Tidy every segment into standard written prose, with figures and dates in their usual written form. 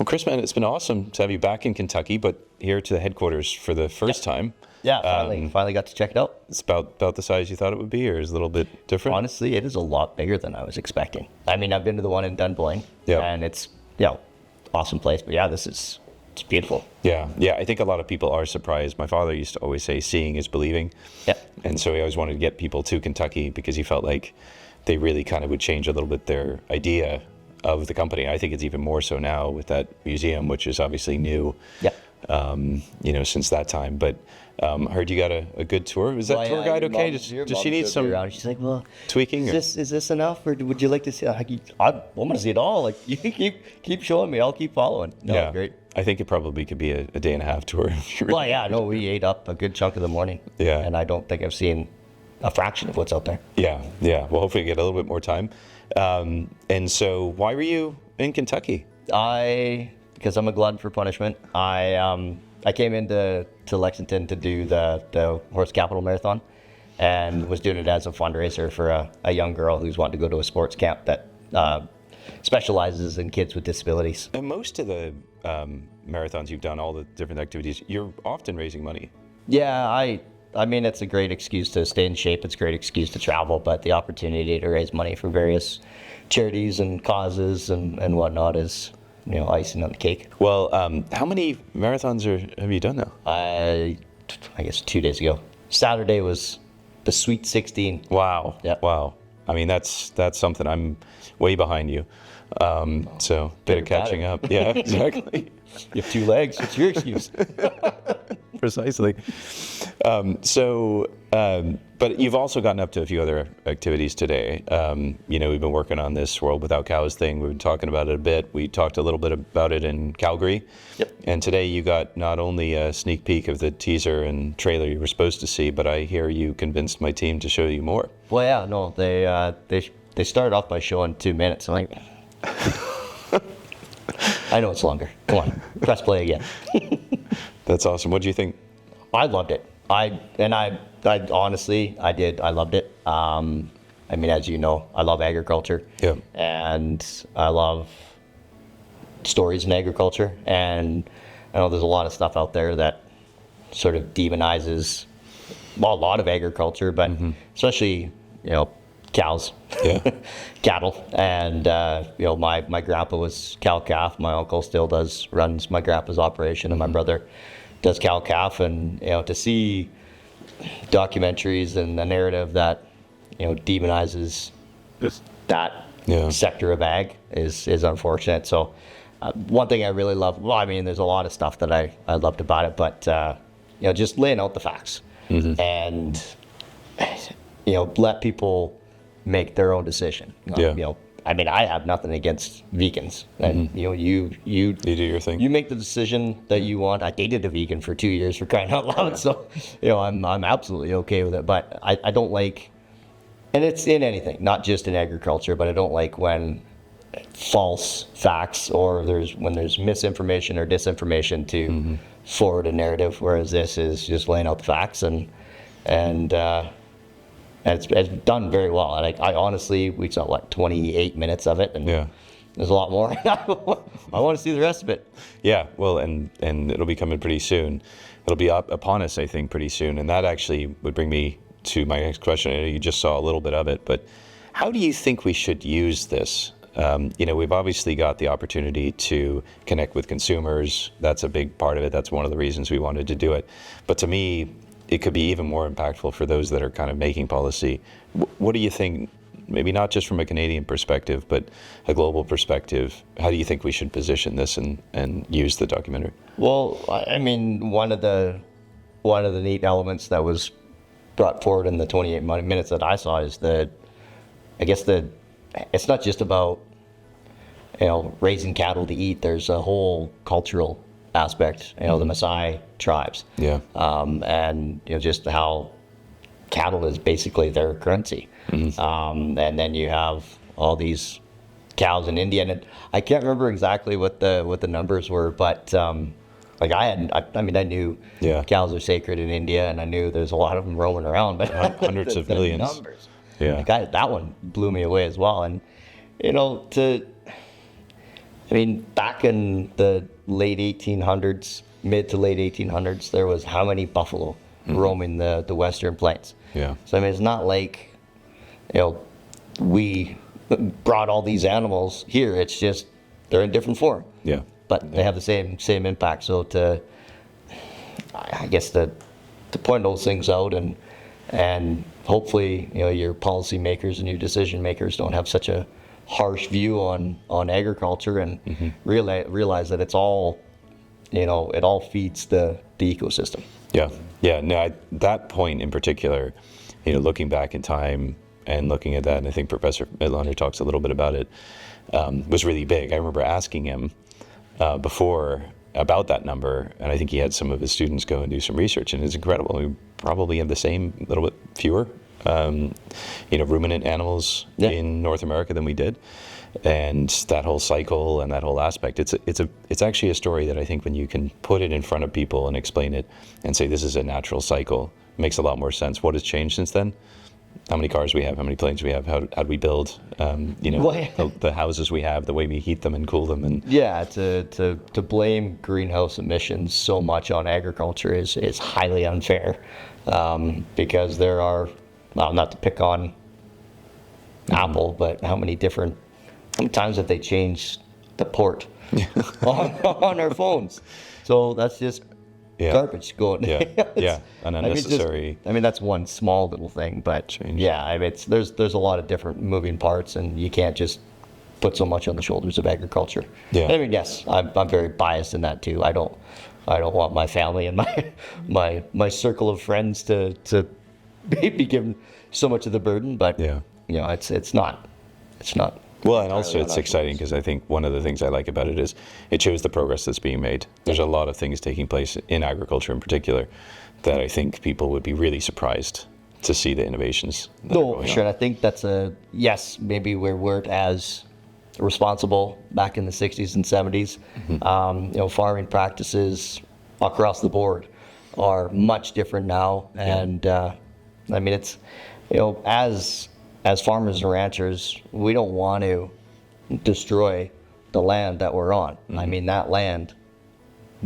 Well, Chris, man, it's been awesome to have you back in Kentucky, but here to the headquarters for the first time. Yeah, finally got to check it out. It's about the size you thought it would be, or is it a little bit different? Honestly, it is a lot bigger than I was expecting. I mean, I've been to the one in Dunboyne, and it's, awesome place. But yeah, it's beautiful. Yeah. I think a lot of people are surprised. My father used to always say, seeing is believing. Yeah. And so he always wanted to get people to Kentucky because he felt like they really kind of would change a little bit their idea of the company. I think it's even more so now with that museum, which is obviously new. Yeah. Since that time. But heard you got a good tour. Was that tour guide okay? Does she need some She's like, well, tweaking? Is this enough, or would you like to see? I want to see it all. Like, you keep showing me. I'll keep following. No, yeah, great. I think it probably could be a day and a half tour. Well, yeah, no, we ate up a good chunk of the morning. Yeah. And I don't think I've seen a fraction of what's out there. Yeah. Well, hopefully you get a little bit more time. And so why were you in Kentucky? Because I'm a glutton for punishment. I came into Lexington to do the Horse Capital Marathon, and was doing it as a fundraiser for a young girl who's wanting to go to a sports camp that specializes in kids with disabilities. And most of the marathons you've done, all the different activities, you're often raising money. Yeah, I mean, it's a great excuse to stay in shape. It's a great excuse to travel, but the opportunity to raise money for various charities and causes and whatnot is, icing on the cake. Well, how many marathons have you done now? I guess 2 days ago. Saturday was the Sweet 16. Wow. Yeah. Wow. I mean, that's something. I'm way behind you. So bit of catching up. Yeah, exactly. You have 2 legs. It's your excuse. Precisely. But you've also gotten up to a few other activities today. We've been working on this World Without Cows thing. We've been talking about it a bit. We talked a little bit about it in Calgary. Yep. And today you got not only a sneak peek of the teaser and trailer you were supposed to see, but I hear you convinced my team to show you more. Well, yeah, no, they started off by showing 2 minutes. I'm like, I know it's longer. Come on, press play again. That's awesome. What do you think? I loved it. I honestly, I did. I loved it. I mean, as you know, I love agriculture. Yeah. And I love stories in agriculture. And I know there's a lot of stuff out there that sort of demonizes a lot of agriculture, but especially, cows, cattle. And, my grandpa was cow-calf. My uncle still runs my grandpa's operation, and my brother does cow-calf. And, to see documentaries and a narrative that, demonizes that sector of ag is unfortunate. So one thing I really love, there's a lot of stuff that I loved about it, but, just laying out the facts and, let people make their own decision. I have nothing against vegans, and you do your thing. You make the decision that you want. I dated a vegan for 2 years, for crying out loud. So, I'm absolutely okay with it. But I don't like, and it's in anything, not just in agriculture, but I don't like when false facts or when there's misinformation or disinformation to forward a narrative. Whereas this is just laying out the facts and it's done very well. And I honestly, we saw 28 minutes of it, and there's a lot more. I want to see the rest of it. Yeah, well, and it'll be coming pretty soon. It'll be up upon us, I think, pretty soon. And that actually would bring me to my next question. I know you just saw a little bit of it, but how do you think we should use this? We've obviously got the opportunity to connect with consumers. That's a big part of it. That's one of the reasons we wanted to do it. But to me, it could be even more impactful for those that are kind of making policy. What do you think, maybe not just from a Canadian perspective, but a global perspective? How do you think we should position this and use the documentary? Well, one of the neat elements that was brought forward in the 28 minutes that I saw is it's not just about, raising cattle to eat. There's a whole cultural aspect, the Maasai tribes. Yeah. And, just how cattle is basically their currency. And then you have all these cows in India. And I can't remember exactly what the numbers were, but I knew cows are sacred in India, and I knew there's a lot of them roaming around, but hundreds of millions. Numbers. Yeah. That one blew me away as well. And, I mean, back in the late 1800s, mid to late 1800s, there was how many buffalo roaming the Western Plains? Yeah. So I mean, it's not like, we brought all these animals here. It's just they're in different form. Yeah. But they have the same impact. So I guess to point those things out and hopefully your policymakers and your decision makers don't have such a harsh view on agriculture and realize that it's all it all feeds the ecosystem. Yeah. No, that point in particular, looking back in time and looking at that, and I think Professor Lienert talks a little bit about it, was really big. I remember asking him before about that number, and I think he had some of his students go and do some research, and it's incredible. We probably have the same, a little bit fewer, ruminant animals in North America than we did, and that whole cycle and that whole aspect. It's actually a story that I think when you can put it in front of people and explain it and say this is a natural cycle, it makes a lot more sense. What has changed since then? How many cars we have, how many planes we have, how do we build, the houses we have, the way we heat them and cool them. And to blame greenhouse emissions so much on agriculture is highly unfair, because there are, well, not to pick on Apple, but how many times have they changed the port on our phones? So that's just garbage going. An unnecessary. I mean, that's one small little thing, but change. I mean, there's a lot of different moving parts, and you can't just put so much on the shoulders of agriculture. Yeah. I mean, yes, I'm very biased in that too. I don't want my family and my circle of friends to be given so much of the burden, but it's not. Well, and also it's exciting because I think one of the things I like about it is it shows the progress that's being made. There's a lot of things taking place in agriculture in particular that I think people would be really surprised to see the innovations. No, sure. I think that's maybe we weren't as responsible back in the 60s and 70s. Farming practices across the board are much different now. And I mean, it's, as farmers and ranchers, we don't want to destroy the land that we're on. I mean, that land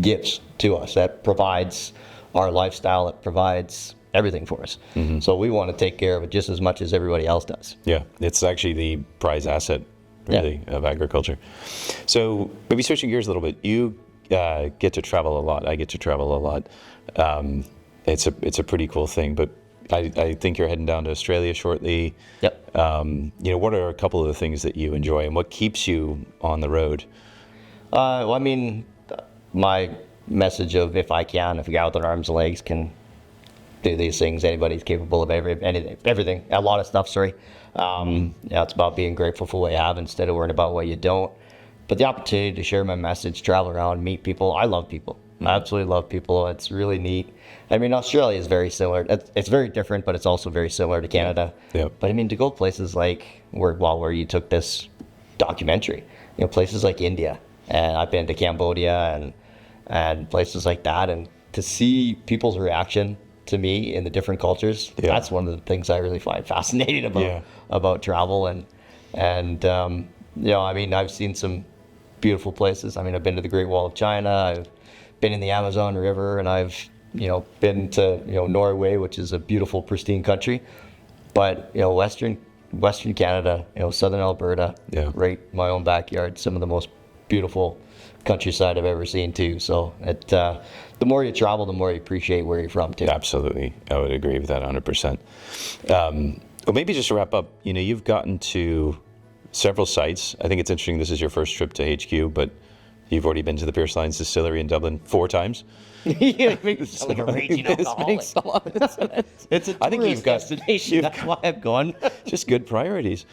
gives to us. That provides our lifestyle. It provides everything for us. So we want to take care of it just as much as everybody else does. Yeah, it's actually the prize asset, really, of agriculture. So maybe switching gears a little bit, you get to travel a lot. I get to travel a lot. It's a pretty cool thing, but I think you're heading down to Australia shortly. Yep. What are a couple of the things that you enjoy, and what keeps you on the road? Well, I mean, my message of if we get out with our arms and legs, can do these things. Anybody's capable of everything. A lot of stuff. Sorry. It's about being grateful for what you have instead of worrying about what you don't. But the opportunity to share my message, travel around, meet people. I love people. I absolutely love people. It's really neat. I mean, Australia is very similar. It's very different, but it's also very similar to Canada. Yeah. But I mean, to go places like where you took this documentary, places like India, and I've been to Cambodia and places like that, and to see people's reaction to me in the different cultures, that's one of the things I really find fascinating about travel. And I mean, I've seen some beautiful places. I mean, I've been to the Great Wall of China. I've been in the Amazon River, and I've been to Norway, which is a beautiful, pristine country. But Western Canada, Southern Alberta, right in my own backyard, some of the most beautiful countryside I've ever seen too. So the more you travel, the more you appreciate where you're from too. Absolutely, I would agree with that 100%. Well, maybe just to wrap up, you've gotten to several sites. I think it's interesting. This is your first trip to HQ, but you've already been to the Pierce Lyons Distillery in Dublin 4 times. It makes like a raging alcoholic. It's a tourist destination. That's why I'm going. Just good priorities.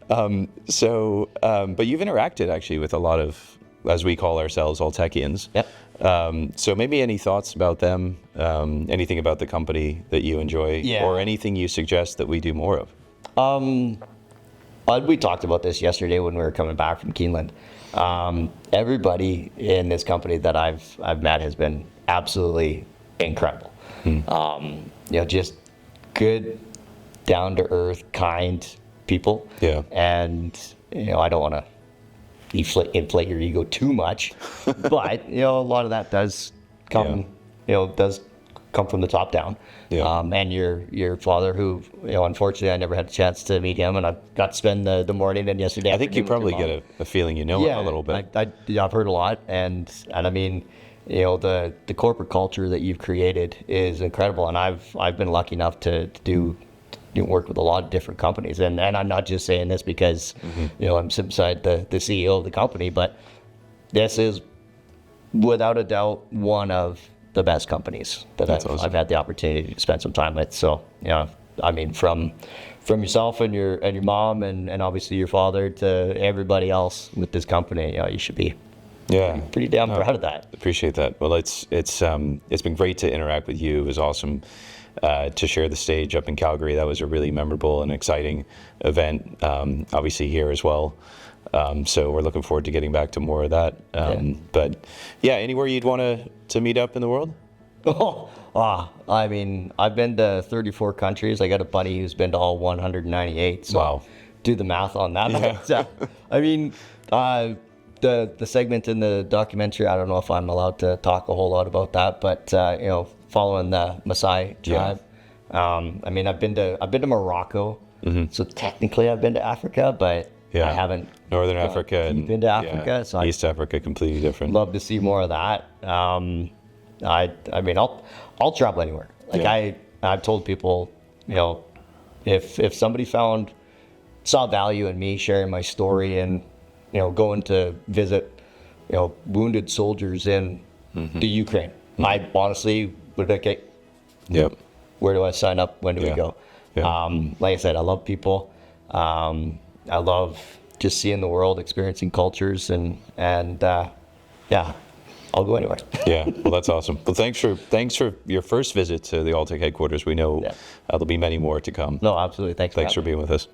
But you've interacted actually with a lot of, as we call ourselves, Alltechians. Yep. So maybe any thoughts about them, anything about the company that you enjoy, or anything you suggest that we do more of? We talked about this yesterday when we were coming back from Keeneland. Everybody in this company that I've met has been absolutely incredible. Just good, down to earth, kind people. Yeah. And I don't want to inflate your ego too much. But a lot of that does come, does come from the top down. Yeah. And your father, who unfortunately I never had a chance to meet him, and I got to spend the morning and yesterday. I think you probably get a feeling a little bit. I've heard a lot, and I mean, the corporate culture that you've created is incredible, and I've been lucky enough to work with a lot of different companies, and I'm not just saying this because I'm sitting beside the CEO of the company, but this is without a doubt one of the best companies that I've had the opportunity to spend some time with. So I mean, from yourself and your mom and obviously your father to everybody else with this company, you should be pretty damn proud of that. Appreciate that. Well, it's been great to interact with you. It was awesome to share the stage up in Calgary. That was a really memorable and exciting event. Obviously here as well. So we're looking forward to getting back to more of that. But anywhere you'd want to meet up in the world? I mean, I've been to 34 countries. I got a buddy who's been to all 198. So wow. Do the math on that. Yeah. I mean, the segment in the documentary, I don't know if I'm allowed to talk a whole lot about that, but following the Maasai tribe. I mean, I've been to Morocco, so technically I've been to Africa, but I haven't. Northern Africa and been to Africa, so East Africa, completely different. Love to see more of that. I mean, I'll travel anywhere. Like I've told people, if somebody saw value in me sharing my story and going to visit wounded soldiers in the Ukraine, I honestly would be like, yep. Where do I sign up? When do we go? Yeah. Like I said, I love people. I love just seeing the world, experiencing cultures, and I'll go anywhere. Yeah, well, that's awesome. Well, thanks for your first visit to the Alltech headquarters. We know there'll be many more to come. No, absolutely. Thanks for being with us.